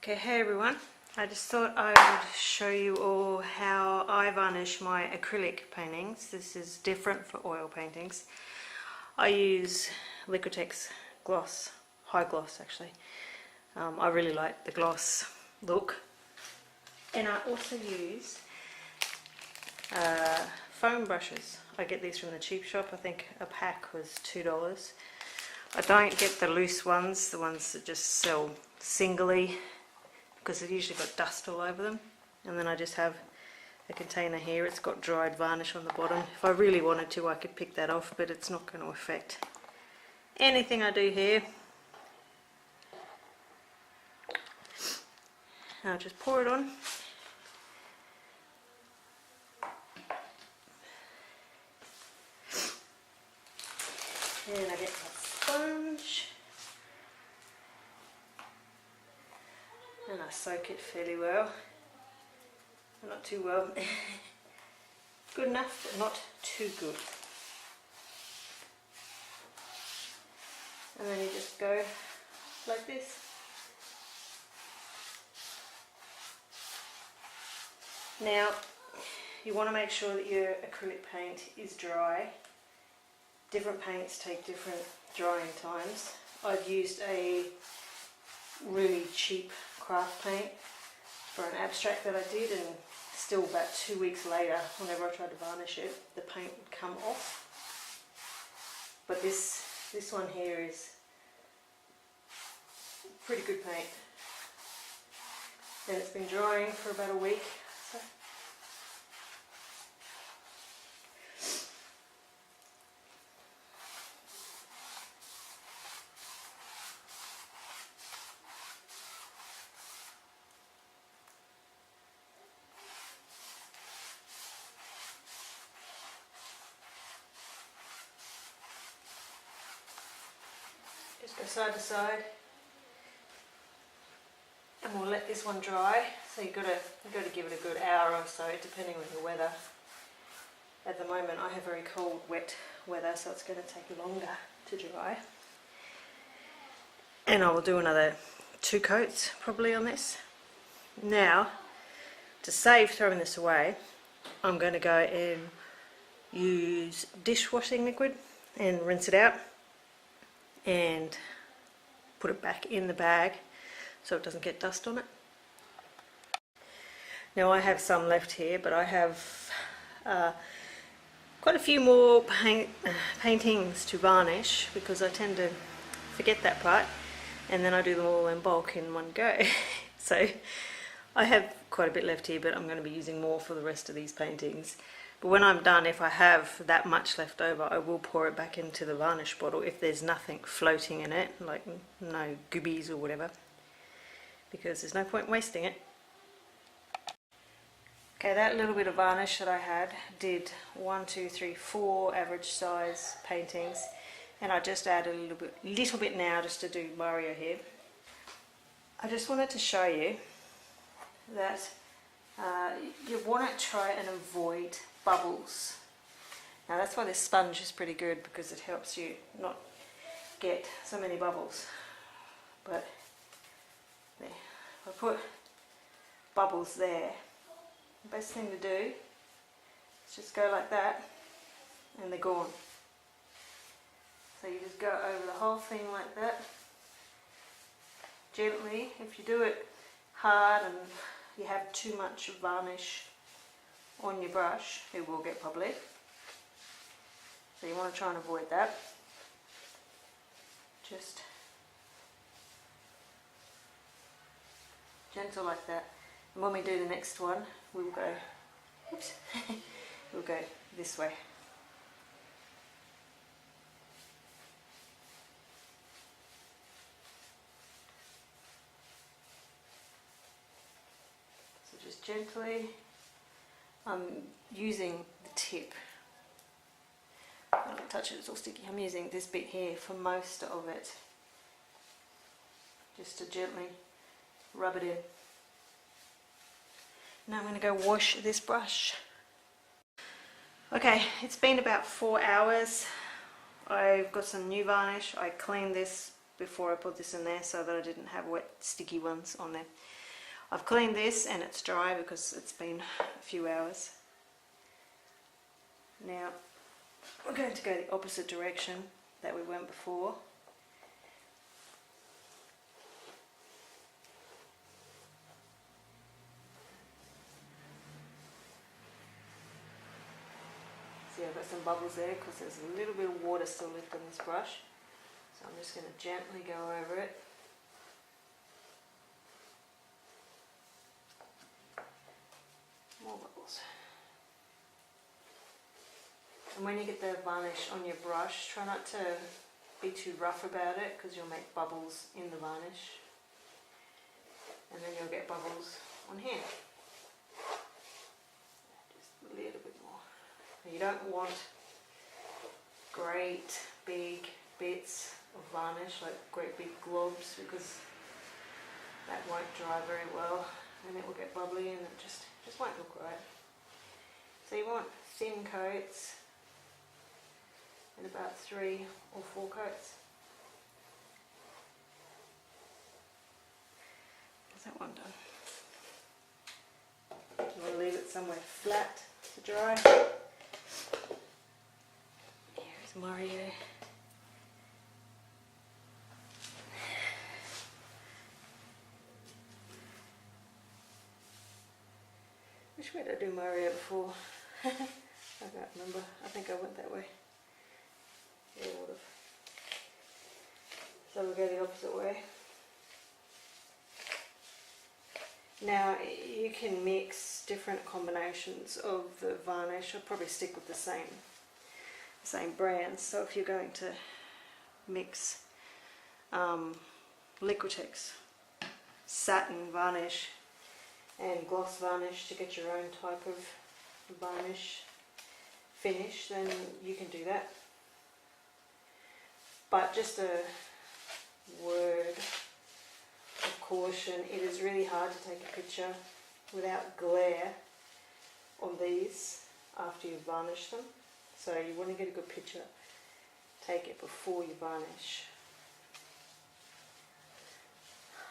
Okay, hey everyone. I just thought I would show you all how I varnish my acrylic paintings. This is different for oil paintings. I use Liquitex gloss, high gloss actually. I really like the gloss look. And I also use foam brushes. I get these from the cheap shop. I think a pack was $2. I don't get the loose ones, the ones that just sell singly, because they've usually got dust all over them. And then I just have a container here. It's got dried varnish on the bottom. If I really wanted to, I could pick that off, but it's not going to affect anything I do here. I'll just pour it on. And I get my sponge. And I soak it fairly well. Not too well. Good enough, but not too good. And then you just go like this. Now, you want to make sure that your acrylic paint is dry. Different paints take different drying times. I've used a really cheap craft paint for an abstract that I did, and still about 2 weeks later, whenever I tried to varnish it, the paint would come off. But this one here is pretty good paint. And it's been drying for about a week. So just go side to side, and we'll let this one dry. So you've got to give it a good hour or so, depending on your weather. At the moment, I have very cold, wet weather, so it's going to take longer to dry. And I will do another 2 coats probably on this. Now, to save throwing this away, I'm going to go and use dishwashing liquid and rinse it out and put it back in the bag so it doesn't get dust on it. Now I have some left here, but I have quite a few more paintings to varnish, because I tend to forget that part and then I do them all in bulk in one go. So I have quite a bit left here, but I'm going to be using more for the rest of these paintings. But when I'm done, if I have that much left over, I will pour it back into the varnish bottle if there's nothing floating in it, like no goobies or whatever, because there's no point wasting it. Okay, that little bit of varnish that I had did 1, 2, 3, 4 average size paintings, and I just added a little bit now just to do Mario here. I just wanted to show you that you want to try and avoid bubbles. Now that's why this sponge is pretty good, because it helps you not get so many bubbles. But there, if I put bubbles there, the best thing to do is just go like that and they're gone. So you just go over the whole thing like that, gently. If you do it hard and you have too much varnish on your brush, it will get bubbly. So you want to try and avoid that. Just gentle like that. And when we do the next one, we will go, oops, we'll go this way. So just gently, I'm using the tip. Don't touch it, it's all sticky. I'm using this bit here for most of it, just to gently rub it in. Now I'm going to go wash this brush. Okay, it's been about 4 hours. I've got some new varnish. I cleaned this before I put this in there so that I didn't have wet sticky ones on there. I've cleaned this and it's dry because it's been a few hours. Now we're going to go the opposite direction that we went before. See, I've got some bubbles there because there's a little bit of water still left on this brush. So I'm just going to gently go over it. More bubbles. And when you get the varnish on your brush, try not to be too rough about it because you'll make bubbles in the varnish. And then you'll get bubbles on here. Just a little bit more. Now you don't want great big bits of varnish, like great big globs, because that won't dry very well and it will get bubbly and it just won't look right. So you want thin coats and about 3 or 4 coats. Is that one done? You want to leave it somewhere flat to dry. Here's Mario. Which way did I do Mario before? I can't remember. I think I went that way. Yeah, I would have. So we'll go the opposite way. Now you can mix different combinations of the varnish. I'll probably stick with the same brands. So if you're going to mix Liquitex satin varnish and gloss varnish to get your own type of varnish finish, then you can do that. But just a word of caution, it is really hard to take a picture without glare on these after you varnish them. So you want to get a good picture, take it before you varnish.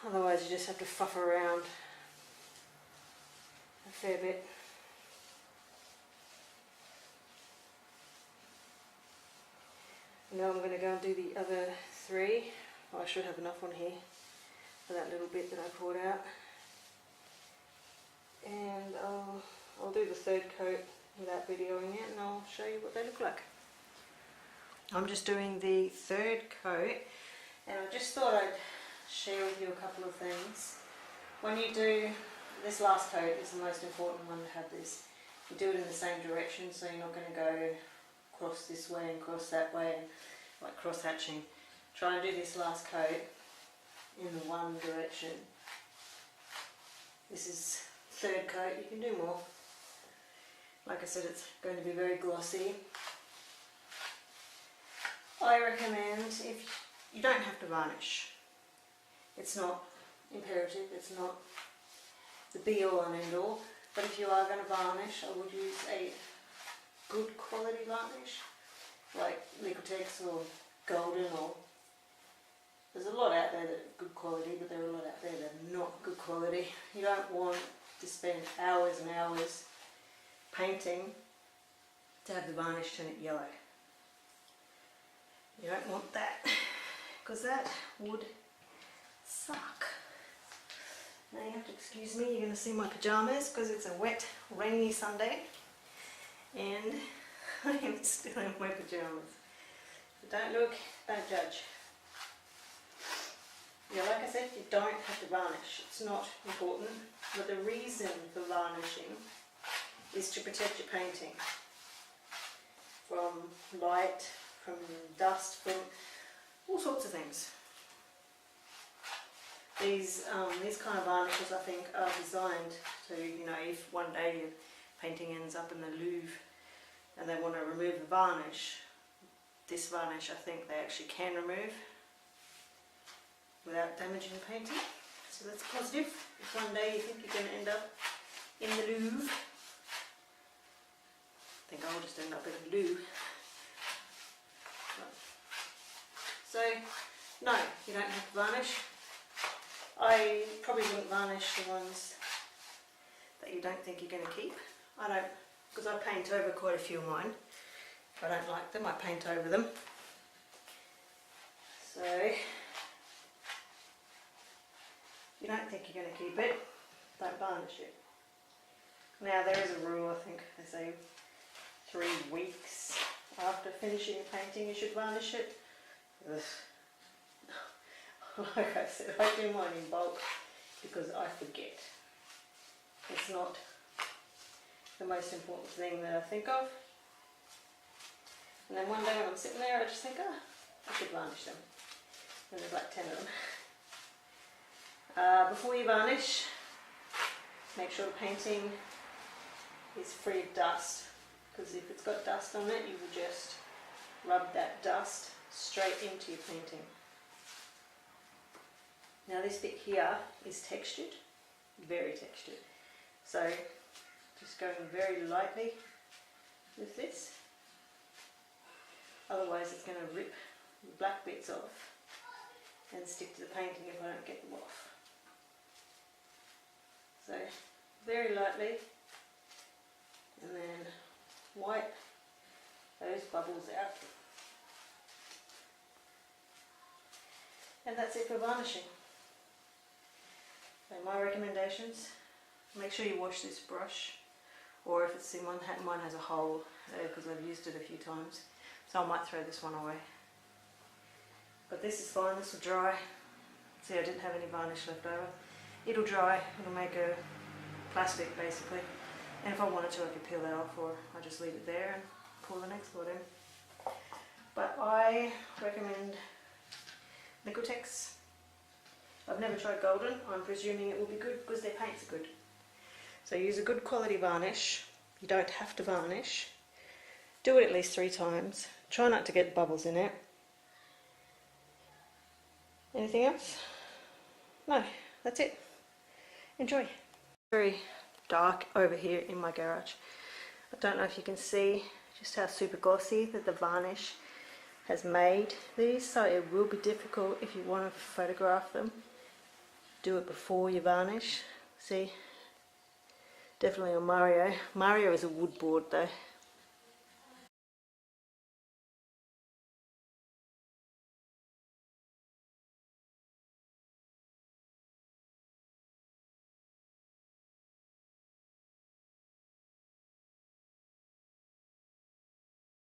Otherwise you just have to fuff around a fair bit. Now I'm going to go and do the other 3. Well, I should have enough on here for that little bit that I poured out. And I'll do the 3rd coat without videoing it and I'll show you what they look like. I'm just doing the 3rd coat and I just thought I'd share with you a couple of things. When you do this last coat, is the most important one to have this. You do it in the same direction, so you're not going to go cross this way and cross that way, and like cross hatching. Try and do this last coat in the one direction. This is 3rd coat, you can do more. Like I said, it's going to be very glossy. I recommend, if you don't have to varnish, it's not imperative, it's not the be all and end all, but if you are going to varnish, I would use a good quality varnish, like Liquitex or Golden, or there's a lot out there that are good quality, but there are a lot out there that are not good quality. You don't want to spend hours and hours painting to have the varnish turn it yellow. You don't want that, because that would suck. Now you have to excuse me, you're going to see my pyjamas because it's a wet, rainy Sunday and I am still in my pyjamas. So don't look, don't judge. Yeah, like I said, you don't have to varnish, it's not important, but the reason for varnishing is to protect your painting from light, from dust, from all sorts of things. These kind of varnishes, I think, are designed to, you know, if one day your painting ends up in the Louvre and they want to remove the varnish, this varnish I think they actually can remove without damaging the painting. So that's positive. If one day you think you're going to end up in the Louvre, I think I'll just end up in the Louvre. So No, you don't have to varnish. I probably wouldn't varnish the ones that you don't think you're going to keep. I don't, because I paint over quite a few of mine. If I don't like them, I paint over them. So, if you don't think you're going to keep it, don't varnish it. Now there is a rule, I think they say 3 weeks after finishing a painting you should varnish it. Ugh. Like I said, I do mine in bulk because I forget. It's not the most important thing that I think of. And then one day when I'm sitting there I just think, oh, I should varnish them. And there's like 10 of them. Before you varnish, make sure the painting is free of dust, because if it's got dust on it you will just rub that dust straight into your painting. Now this bit here is textured, very textured, so just going very lightly with this, otherwise it's going to rip the black bits off and stick to the painting if I don't get them off. So very lightly, and then wipe those bubbles out. And that's it for varnishing. So my recommendations, make sure you wash this brush, or if it's in mine has a hole because I've used it a few times, so I might throw this one away. But this is fine, this will dry. See, I didn't have any varnish left over. It'll dry, it'll make a plastic basically, and if I wanted to I could peel that off, or I just leave it there and pour the next one in. But I recommend Liquitex. I've never tried Golden, I'm presuming it will be good because their paints are good. So use a good quality varnish, you don't have to varnish. Do it at least 3 times, try not to get bubbles in it. Anything else? No, that's it. Enjoy. Very dark over here in my garage. I don't know if you can see just how super glossy that the varnish has made these, so it will be difficult if you want to photograph them. Do it before you varnish. See, definitely on Mario. Mario is a wood board though,